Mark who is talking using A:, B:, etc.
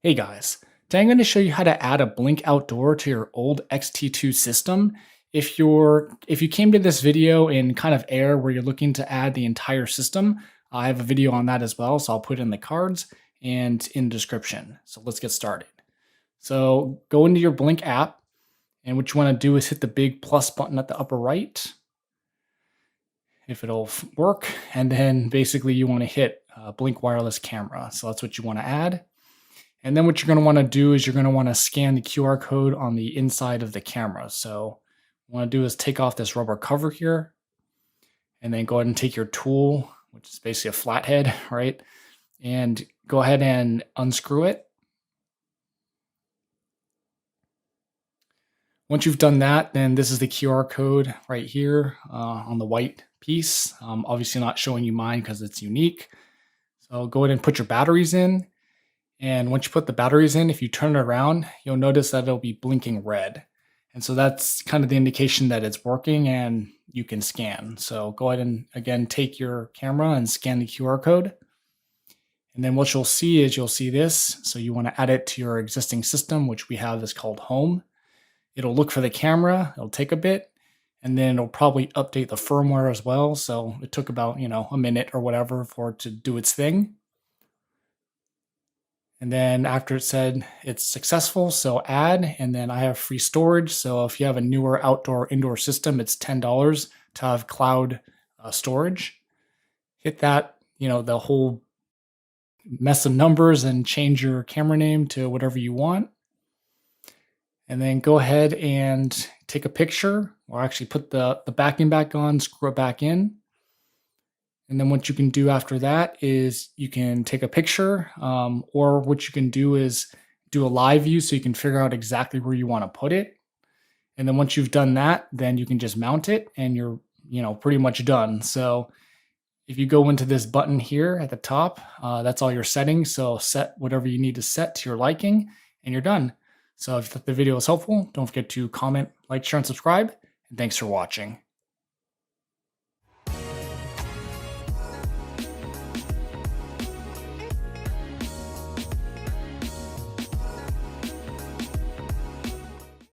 A: Hey guys, today I'm going to show you how to add a blink outdoor to your old XT2 system. If you came to this video in kind of air where you're looking to add the entire system, I have a video on that as well, so I'll put it in the cards and in the description. So let's get started. So go into your Blink app, and what you want to do is hit the big plus button at the upper right, if it'll work, and then basically you want to hit Blink wireless camera. So that's what you want to add. And then what you're going to want to do is you're going to want to scan the QR code on the inside of the camera. So what you want to do is take off this rubber cover here, and then go ahead and take your tool, which is basically a flathead, right? And go ahead and unscrew it. Once you've done that, then this is the QR code right here on the white piece. Obviously not showing you mine because it's unique. So go ahead and put your batteries in. And once you put the batteries in, if you turn it around, you'll notice that it'll be blinking red. And so that's kind of the indication that it's working and you can scan. So go ahead and again, take your camera and scan the QR code. And then what you'll see is you'll see this. So you want to add it to your existing system, which we have is called Home. It'll look for the camera, it'll take a bit, and then it'll probably update the firmware as well. So it took about, a minute or whatever for it to do its thing. And then after it said it's successful, so add, and then I have free storage. So if you have a newer outdoor indoor system, it's $10 to have cloud storage. Hit that, the whole mess of numbers and change your camera name to whatever you want. And then go ahead and take a picture, or actually put the backing back on, screw it back in. And then what you can do after that is you can take a picture, or what you can do is do a live view so you can figure out exactly where you want to put it. And then once you've done that, then you can just mount it and you're, pretty much done. So if you go into this button here at the top, that's all your settings. So set whatever you need to set to your liking and you're done. So if you thought the video was helpful, don't forget to comment, like, share, and subscribe. And thanks for watching.